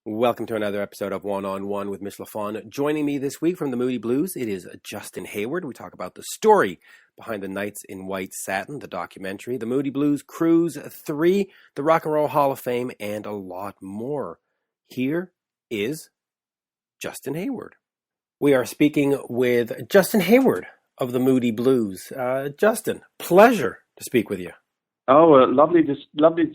Welcome to another episode of One on One with Mitch Lafon. Joining me this week from the Moody Blues, it is Justin Hayward. We talk about the story behind the Knights in White Satin, the documentary, the Moody Blues Cruise III, the Rock and Roll Hall of Fame, and a lot more. Here is Justin Hayward. We are speaking with Justin Hayward of the Moody Blues. Justin, pleasure to speak with you. Oh, lovely to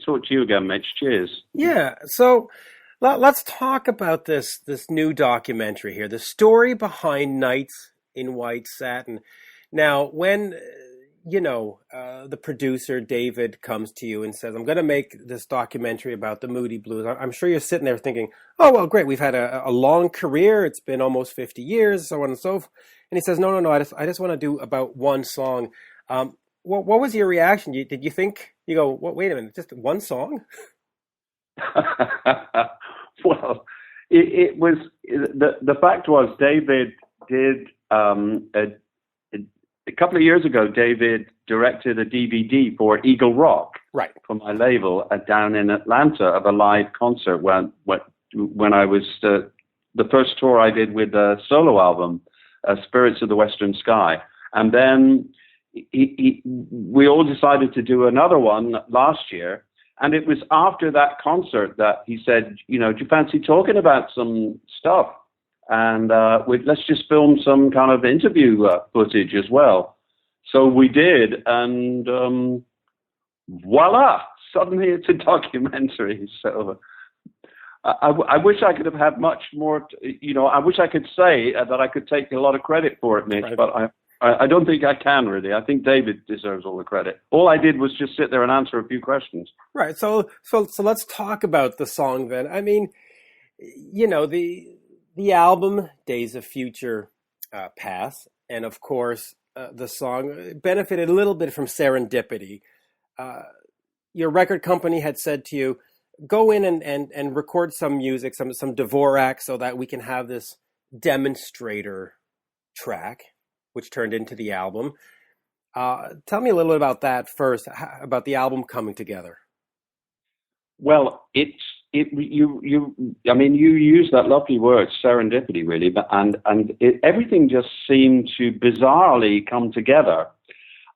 talk to you again, Mitch. Cheers. Yeah, so let's talk about this new documentary here, the story behind Knights in White Satin. Now, when, the producer, David, comes to you and says, I'm going to make this documentary about the Moody Blues, I'm sure you're sitting there thinking, oh, well, great, we've had a long career, it's been almost 50 years, so on and so forth. And he says, no, I just want to do about one song. What was your reaction? Did you think, wait a minute, just one song? Well, it was the fact was David did a couple of years ago. David directed a DVD for Eagle Rock, right, for my label down in Atlanta, of a live concert when I was the first tour I did with a solo album, Spirits of the Western Sky, and then we all decided to do another one last year. And it was after that concert that he said, do you fancy talking about some stuff? And let's just film some kind of interview footage as well. So we did, and voila, suddenly it's a documentary. So I wish I could have had much more, I wish I could say that I could take a lot of credit for it, Mitch, right. But I don't think I can, really. I think David deserves all the credit. All I did was just sit there and answer a few questions. Right. So let's talk about the song then. I mean, the album Days of Future Past, and of course the song benefited a little bit from Serendipity. Your record company had said to you, go in and record some music, some Dvorak, so that we can have this demonstrator track, which turned into the album. Tell me a little bit about that first, about the album coming together. Well, you use that lovely word, serendipity, really, everything just seemed to bizarrely come together.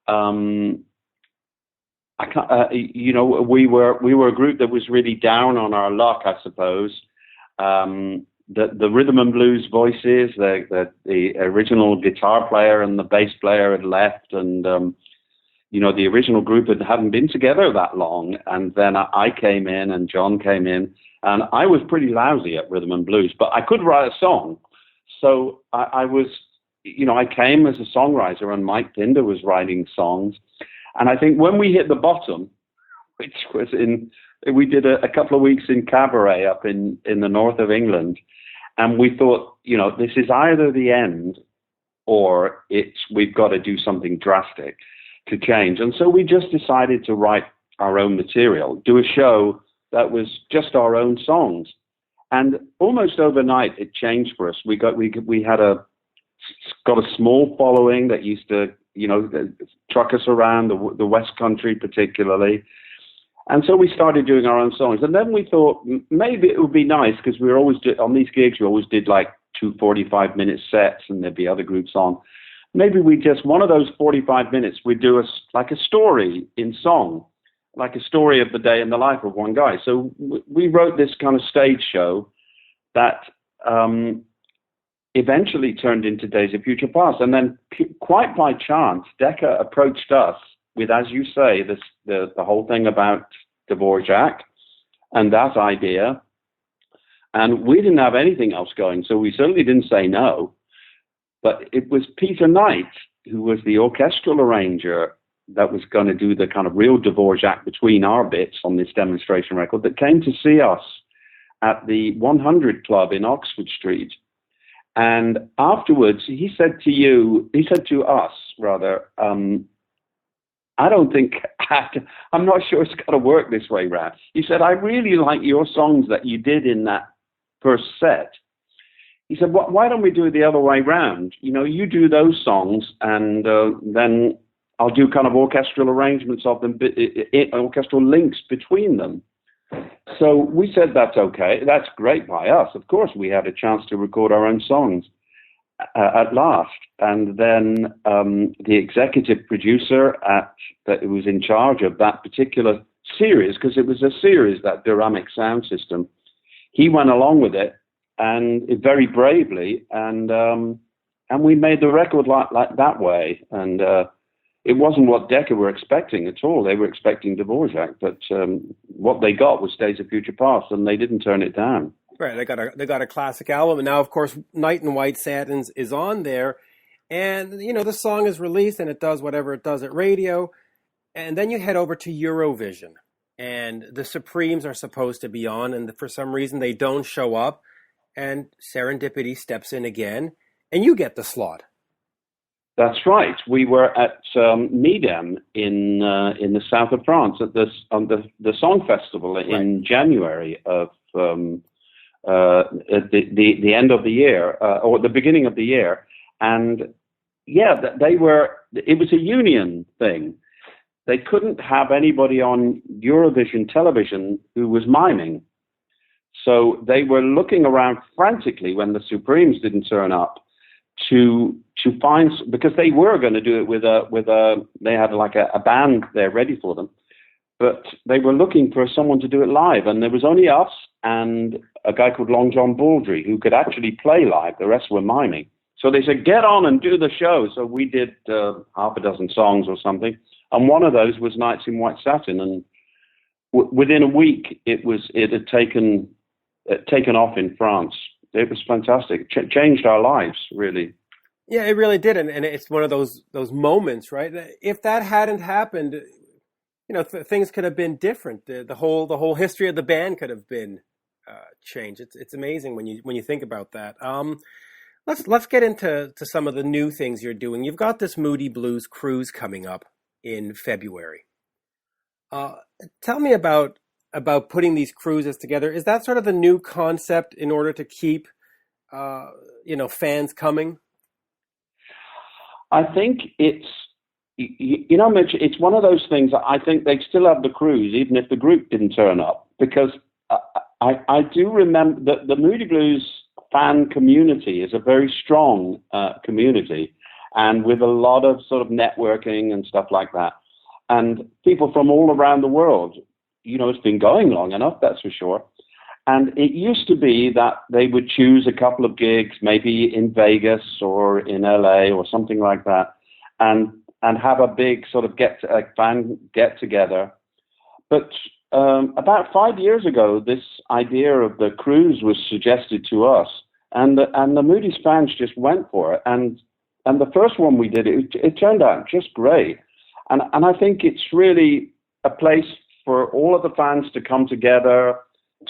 We were a group that was really down on our luck, I suppose. The rhythm and blues voices, the original guitar player and the bass player had left, and the original group hadn't been together that long. And then I came in, and John came in, and I was pretty lousy at rhythm and blues, but I could write a song. So I came as a songwriter, and Mike Pinder was writing songs. And I think when we hit the bottom, which was we did a couple of weeks in Cabaret up in the north of England. And we thought, this is either the end or we've got to do something drastic to change. And so we just decided to write our own material, do a show that was just our own songs. And almost overnight, it changed for us. We got a small following that used to, truck us around the West Country particularly. And so we started doing our own songs. And then we thought maybe it would be nice, because we were always, on these gigs, we always did like 2 45-minute sets, and there'd be other groups on. Maybe we just, one of those 45 minutes, we'd do like a story in song, like a story of the day in the life of one guy. So we wrote this kind of stage show that eventually turned into Days of Future Past. And then quite by chance, Decca approached us with, as you say, the whole thing about Dvorak and that idea. And we didn't have anything else going, so we certainly didn't say no. But it was Peter Knight, who was the orchestral arranger that was going to do the kind of real Dvorak between our bits on this demonstration record, that came to see us at the 100 Club in Oxford Street. And afterwards, he said to us, I don't think, I'm not sure it's got to work this way, Raf. He said, I really like your songs that you did in that first set. He said, why don't we do it the other way round? You do those songs, and then I'll do kind of orchestral arrangements of them, orchestral links between them. So we said, that's okay. That's great by us. Of course, we had a chance to record our own songs at last. And then the executive producer that was in charge of that particular series, because it was a series, that Duramic sound system, he went along with it, and very bravely, and we made the record like that way. And it wasn't what Decca were expecting at all. They were expecting Dvorak, but what they got was Days of Future Past, and they didn't turn it down. Right, they got a classic album, and now, of course, Night in White Satins is on there, and the song is released, and it does whatever it does at radio, and then you head over to Eurovision, and the Supremes are supposed to be on, and for some reason they don't show up, and Serendipity steps in again, and you get the slot. That's right. We were at Midem in the south of France at the Song Festival in January of at the end of the year or the beginning of the year, and it was a union thing. They couldn't have anybody on Eurovision television who was miming, so they were looking around frantically when the Supremes didn't turn up to find, because they were going to do it with they had like a band there ready for them, but they were looking for someone to do it live, and there was only us and a guy called Long John Baldry who could actually play live. The rest were miming. So they said, get on and do the show. So we did half a dozen songs or something, and one of those was Nights in White Satin, and within a week it had taken off in France. It was fantastic. Changed our lives, really. Yeah, it really did, and it's one of those moments, right? If that hadn't happened, things could have been different. The whole history of the band could have been changed. It's amazing when you think about that. Let's get into some of the new things you're doing. You've got this Moody Blues Cruise coming up in February. Tell me about putting these cruises together. Is that sort of the new concept in order to keep fans coming? I think it's Mitch, it's one of those things that I think they still have the cruise even if the group didn't turn up, because I do remember that the Moody Blues fan community is a very strong community, and with a lot of sort of networking and stuff like that, and people from all around the world. It's been going long enough, that's for sure. And it used to be that they would choose a couple of gigs, maybe in Vegas or in LA or something like that, and have a big sort of fan get together. But about 5 years ago, this idea of the cruise was suggested to us, and the Moody's fans just went for it. And the first one we did, it turned out just great. And I think it's really a place for all of the fans to come together,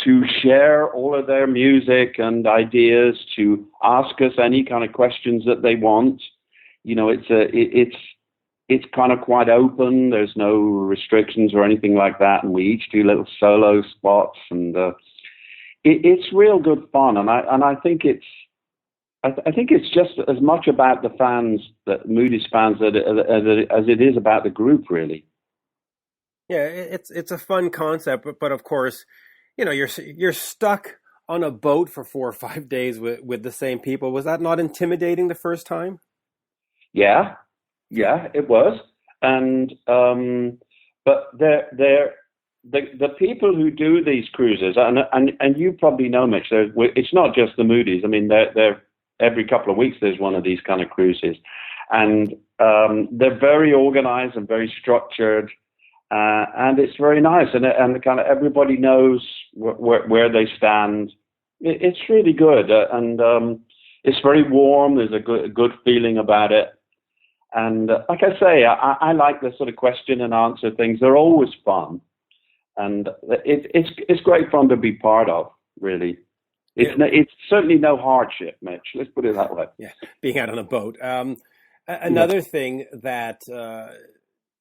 to share all of their music and ideas, to ask us any kind of questions that they want. It's kind of quite open. There's no restrictions or anything like that, and we each do little solo spots, and it's real good fun. And I think it's just as much about the fans, the Moody's fans, as it is about the group, really. Yeah, it's a fun concept, but of course, you're stuck on a boat for 4 or 5 days with the same people. Was that not intimidating the first time? Yeah, it was. And but the people who do these cruises, and you probably know, Mitch, it's not just the Moody's. I mean, they're every couple of weeks there's one of these kind of cruises, and they're very organized and very structured. And it's very nice, and kind of everybody knows where they stand. It's really good, and it's very warm. There's a good feeling about it, and like I say, I like the sort of question and answer things. They're always fun, and it's great fun to be part of. Really, it's certainly no hardship, Mitch. Let's put it that way. Yeah, being out on a boat. Another thing that.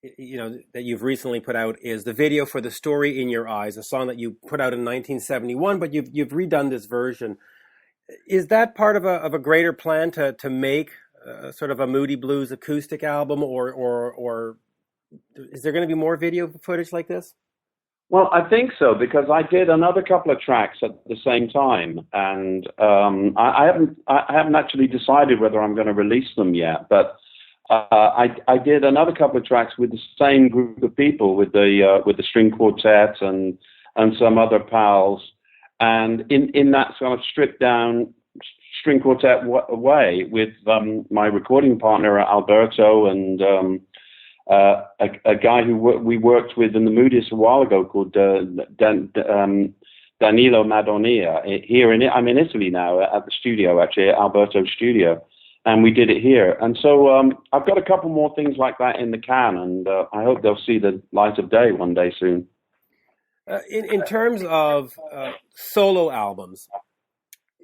That you've recently put out is the video for The Story in Your Eyes, a song that you put out in 1971, but you've redone this version. Is that part of a greater plan to make sort of a Moody Blues acoustic album, or is there going to be more video footage like this? Well, I think so because I did another couple of tracks at the same time, and I haven't actually decided whether I'm going to release them yet. But I did another couple of tracks with the same group of people, with the string quartet and some other pals, and in that sort of stripped down string quartet way with my recording partner Alberto and a guy who we worked with in the Moody's a while ago called Danilo Madonia. I'm in Italy now at the studio, actually, at Alberto's studio, and we did it here. And so I've got a couple more things like that in the can, and I hope they'll see the light of day one day soon. In terms of solo albums,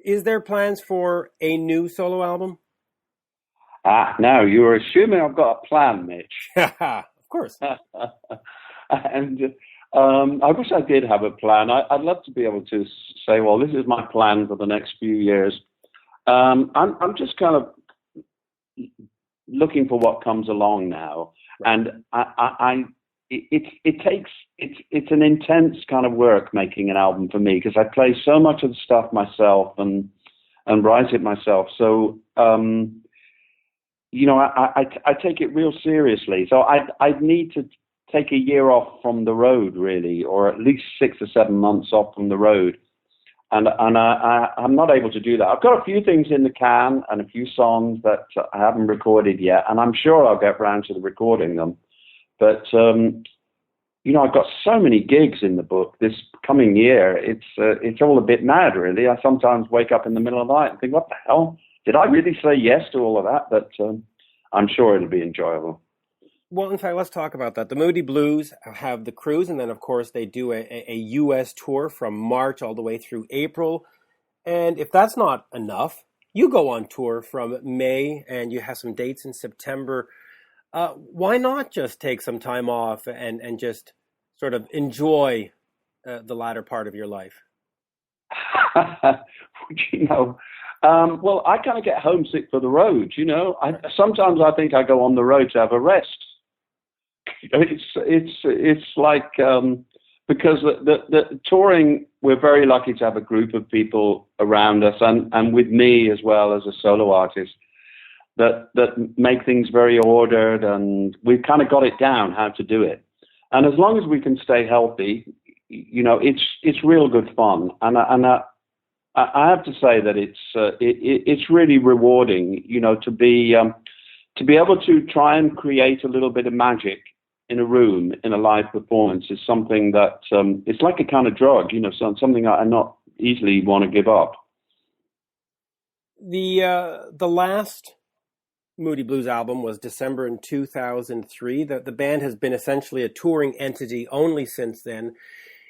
is there plans for a new solo album? Now you're assuming I've got a plan, Mitch. Of course. And I wish I did have a plan. I'd love to be able to say, well, this is my plan for the next few years. I'm just kind of looking for what comes along now, right. And it's an intense kind of work making an album for me because I play so much of the stuff myself and write it myself. So. I take it real seriously. So I'd need to take a year off from the road, really, or at least 6 or 7 months off from the road. And I'm not able to do that. I've got a few things in the can and a few songs that I haven't recorded yet, and I'm sure I'll get around to recording them. But, I've got so many gigs in the book this coming year. It's all a bit mad, really. I sometimes wake up in the middle of the night and think, what the hell? Did I really say yes to all of that? But I'm sure it'll be enjoyable. Well, in fact, let's talk about that. The Moody Blues have the cruise, and then, of course, they do a U.S. tour from March all the way through April. And if that's not enough, you go on tour from May, and you have some dates in September. Why not just take some time off and just sort of enjoy the latter part of your life? Well, I kind of get homesick for the road, Sometimes I think I go on the road to have a rest. It's like because the touring, we're very lucky to have a group of people around us, and with me as well as a solo artist, that make things very ordered, and we've kind of got it down how to do it. And as long as we can stay healthy, it's real good fun, and I have to say that it's really rewarding, to be able to try and create a little bit of magic in a room in a live performance is something that it's like a kind of drug, something I not easily want to give up. The last Moody Blues album was December in 2003. The band has been essentially a touring entity only since then.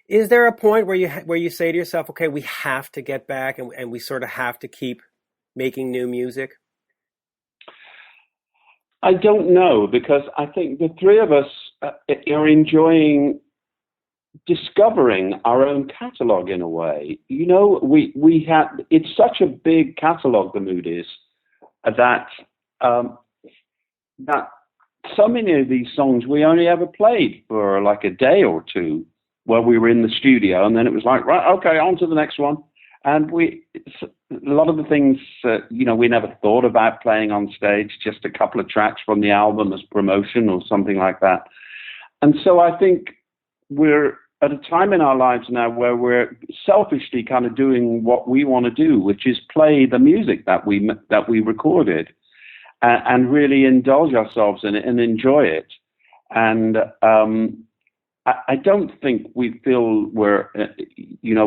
Is there a point where you say to yourself, okay, we have to get back and we sort of have to keep making new music? I don't know, because I think the three of us are enjoying discovering our own catalog in a way. We have, it's such a big catalog, the Moody's, that so many of these songs we only ever played for like a day or two while we were in the studio, and then it was like, right, okay, on to the next one. And a lot of the things, we never thought about playing on stage, just a couple of tracks from the album as promotion or something like that. And so I think we're at a time in our lives now where we're selfishly kind of doing what we want to do, which is play the music that we recorded and really indulge ourselves in it and enjoy it. And I don't think we feel we're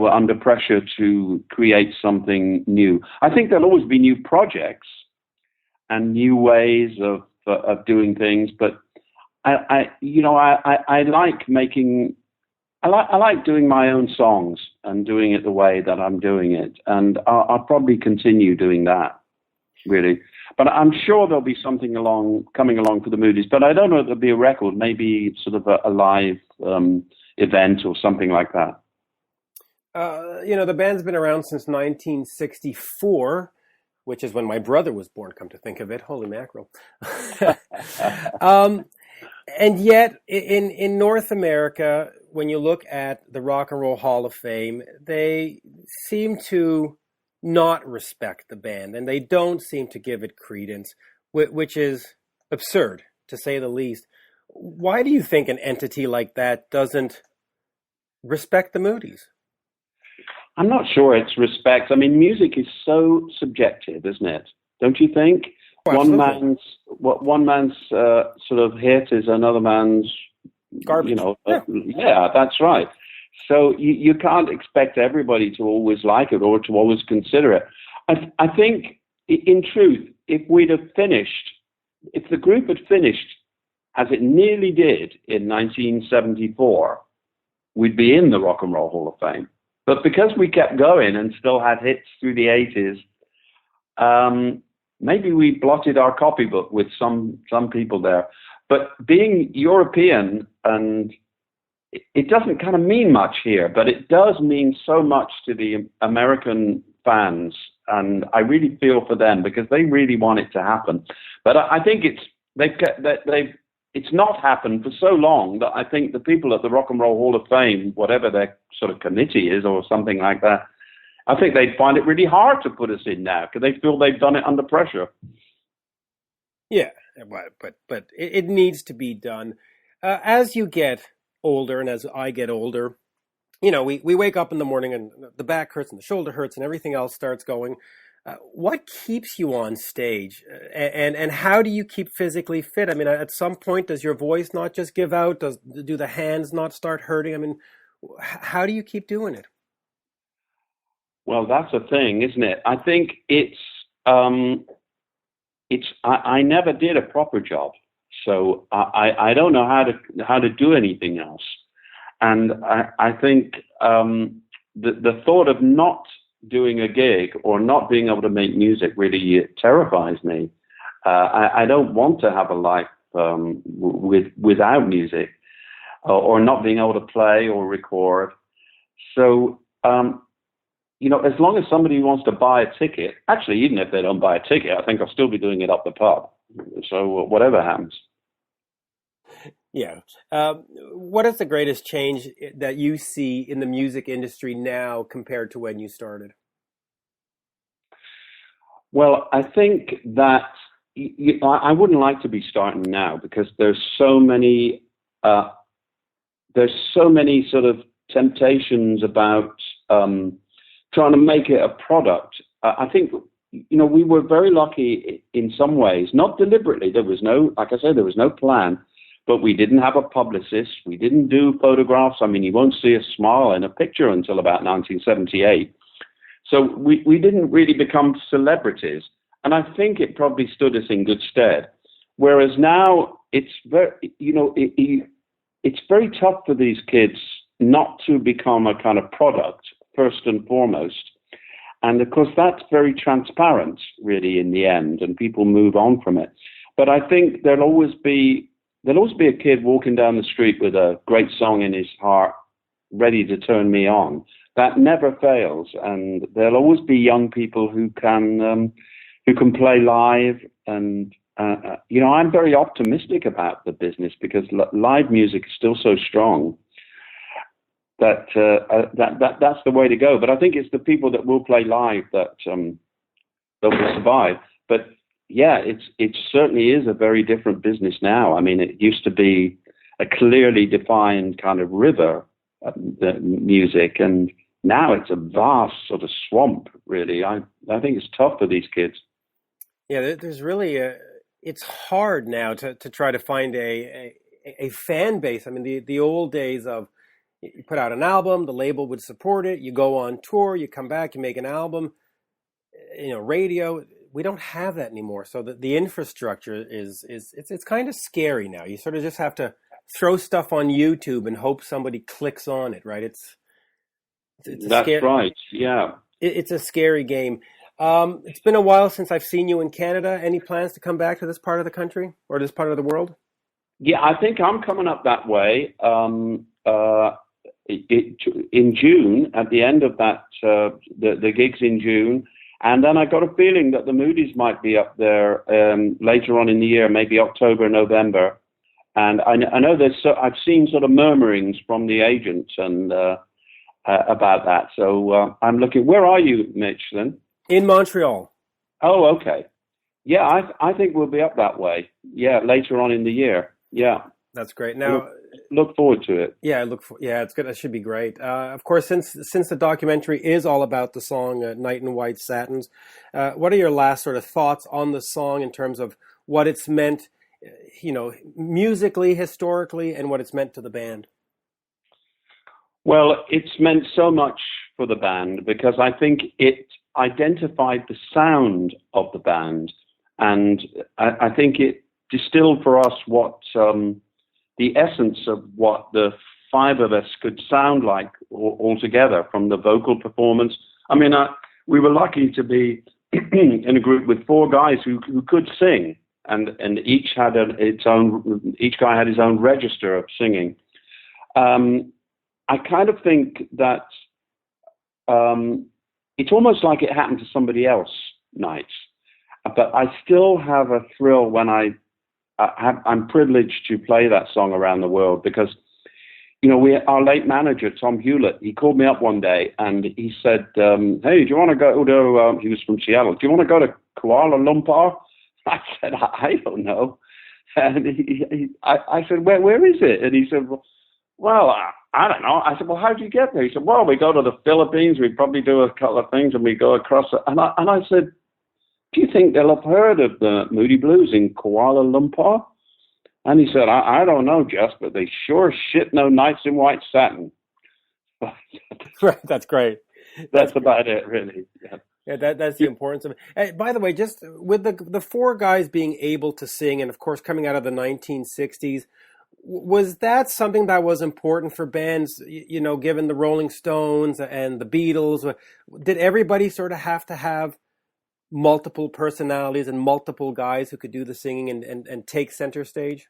under pressure to create something new. I think there'll always be new projects and new ways of doing things, but I like doing my own songs and doing it the way that I'm doing it, and I'll probably continue doing that, really. But I'm sure there'll be something coming along for the Moody's. But I don't know if there'll be a record, maybe sort of a live event or something like that. The band's been around since 1964, which is when my brother was born, come to think of it. Holy mackerel. And yet, in North America, when you look at the Rock and Roll Hall of Fame, they seem to not respect the band, and they don't seem to give it credence, which is absurd, to say the least. Why do you think an entity like that doesn't respect the Moodies? I'm not sure it's respect. I mean, music is so subjective, isn't it? Don't you think? Oh, One man's sort of hit is another man's garbage. Yeah, that's right. So you can't expect everybody to always like it or to always consider it. I think, in truth, if the group had finished as it nearly did in 1974, we'd be in the Rock and Roll Hall of Fame. But because we kept going and still had hits through the 80s, maybe we blotted our copybook with some people there. But being European, and it doesn't kind of mean much here, but it does mean so much to the American fans. And I really feel for them because they really want it to happen. But I think it's not happened for so long that I think the people at the Rock and Roll Hall of Fame, whatever their sort of committee is or something like that, I think they'd find it really hard to put us in now because they feel they've done it under pressure. Yeah, but it needs to be done. As you get older and as I get older, we wake up in the morning and the back hurts and the shoulder hurts and everything else starts going. What keeps you on stage, and how do you keep physically fit? I mean, at some point, does your voice not just give out? Do the hands not start hurting? I mean, how do you keep doing it? Well, that's a thing, isn't it? I think I never did a proper job, so I don't know how to do anything else, and I think the thought of not doing a gig or not being able to make music really terrifies me. I don't want to have a life without music or not being able to play or record. So, as long as somebody wants to buy a ticket, actually, even if they don't buy a ticket, I think I'll still be doing it up the pub. So whatever happens. Yeah. What is the greatest change that you see in the music industry now compared to when you started? Well, I think that I wouldn't like to be starting now because there's so many sort of temptations about trying to make it a product. I think we were very lucky in some ways, not deliberately. There was no, like I said, there was no plan. But we didn't have a publicist. We didn't do photographs. I mean, you won't see a smile in a picture until about 1978. So we didn't really become celebrities. And I think it probably stood us in good stead. Whereas now it's very, it's very tough for these kids not to become a kind of product first and foremost. And of course, that's very transparent, really, in the end, and people move on from it. But I think there'll always be a kid walking down the street with a great song in his heart, ready to turn me on. That never fails, and there'll always be young people who can play live. And I'm very optimistic about the business because live music is still so strong that that's the way to go. But I think it's the people that will play live that will survive. But yeah, it certainly is a very different business now. I mean, it used to be a clearly defined kind of river, the music, and now it's a vast sort of swamp, really. I think it's tough for these kids. Yeah, there's really it's hard now to try to find a fan base. I mean, the old days of you put out an album, the label would support it, you go on tour, you come back, you make an album, radio. We don't have that anymore. So the infrastructure it's kind of scary now. You sort of just have to throw stuff on YouTube and hope somebody clicks on it, right? It's That's right. Yeah. It's a scary game. It's been a while since I've seen you in Canada. Any plans to come back to this part of the country or this part of the world? Yeah, I think I'm coming up that way. In June, at the end of that, the gigs in June. And then I got a feeling that the Moodies might be up there later on in the year, maybe October, November. And I know I've seen sort of murmurings from the agents and about that. So I'm looking. Where are you, Mitch? Then In Montreal. Oh, okay. Yeah, I think we'll be up that way. Yeah, later on in the year. Yeah, That's great. Now, look forward to it. yeah, it's good. It should be great. Of course, since the documentary is all about the song "Night in White Satins," what are your last sort of thoughts on the song in terms of what it's meant, musically, historically, and what it's meant to the band? Well, it's meant so much for the band because I think it identified the sound of the band, and I think it distilled for us what the essence of what the five of us could sound like all together, from the vocal performance. I mean, we were lucky to be in a group with four guys who could sing, and each had each guy had his own register of singing. I kind of think that it's almost like it happened to somebody else nights, but I still have a thrill when I'm privileged to play that song around the world because, our late manager, Tom Hewlett, he called me up one day and he said, hey, do you want to go to, he was from Seattle, do you want to go to Kuala Lumpur? I said, I don't know. And I said, where is it? And he said, well, I don't know. I said, well, how do you get there? He said, well, we go to the Philippines, we probably do a couple of things and we go across it. And I said, do you think they'll have heard of the Moody Blues in Kuala Lumpur? And he said, I don't know, Just, but they sure shit no Nights in White Satin. Right, that's great. That's about it, really. Yeah, that's the importance of it. Hey, by the way, just with the four guys being able to sing, and of course coming out of the 1960s, was that something that was important for bands, given the Rolling Stones and the Beatles? Did everybody sort of have to have multiple personalities and multiple guys who could do the singing and take center stage?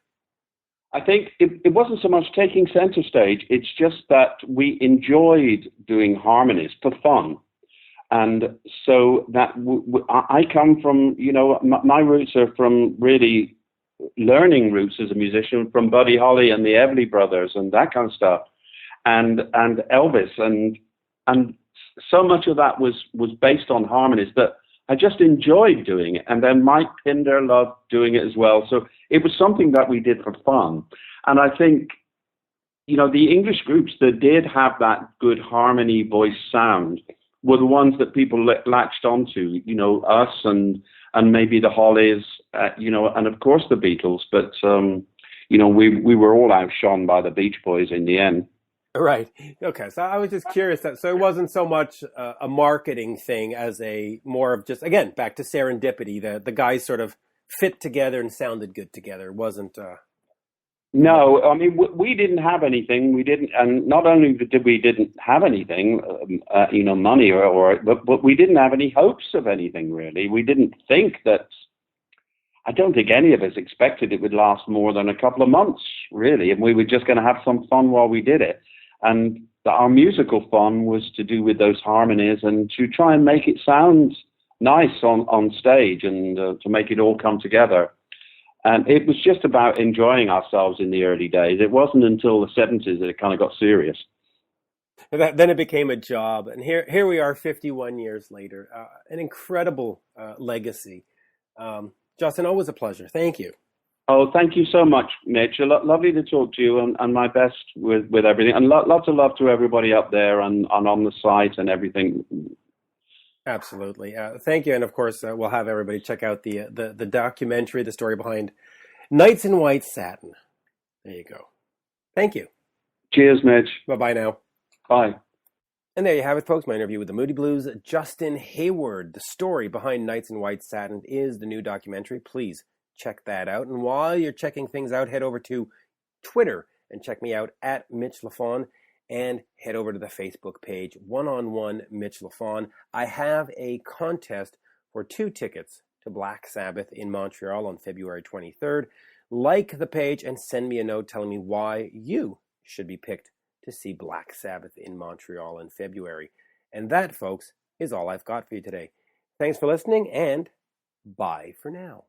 I think it wasn't so much taking center stage. It's just that we enjoyed doing harmonies for fun. And so that I come from, my roots are from really learning roots as a musician from Buddy Holly and the Everly Brothers and that kind of stuff, and Elvis, and so much of that was based on harmonies that I just enjoyed doing it. And then Mike Pinder loved doing it as well. So it was something that we did for fun. And I think, the English groups that did have that good harmony voice sound were the ones that people latched onto, us and maybe the Hollies, and of course the Beatles. But, we were all outshone by the Beach Boys in the end. Right. Okay. So I was just curious. So it wasn't so much a marketing thing as a more of just, again, back to serendipity. The guys sort of fit together and sounded good together. It wasn't. No, I mean, we didn't have anything. We didn't. And not only did we didn't have anything, money but we didn't have any hopes of anything, really. We didn't think that. I don't think any of us expected it would last more than a couple of months, really. And we were just going to have some fun while we did it. And our musical fun was to do with those harmonies and to try and make it sound nice on stage and to make it all come together. And it was just about enjoying ourselves in the early days. It wasn't until the 70s that it kind of got serious. Then it became a job. And here we are 51 years later. An incredible legacy. Justin, always a pleasure. Thank you. Oh, thank you so much, Mitch. Lovely to talk to you, and my best with everything. And lots of love to everybody up there and on the site and everything. Absolutely. Thank you. And of course, we'll have everybody check out the documentary, the story behind Nights in White Satin. There you go. Thank you. Cheers, Mitch. Bye-bye now. Bye. And there you have it, folks. My interview with the Moody Blues, Justin Hayward. The story behind Nights in White Satin is the new documentary. Please check that out. And while you're checking things out, head over to Twitter and check me out at Mitch Lafon, and head over to the Facebook page, One-on-One Mitch Lafon. I have a contest for 2 tickets to Black Sabbath in Montreal on February 23rd. Like the page and send me a note telling me why you should be picked to see Black Sabbath in Montreal in February. And that, folks, is all I've got for you today. Thanks for listening, and bye for now.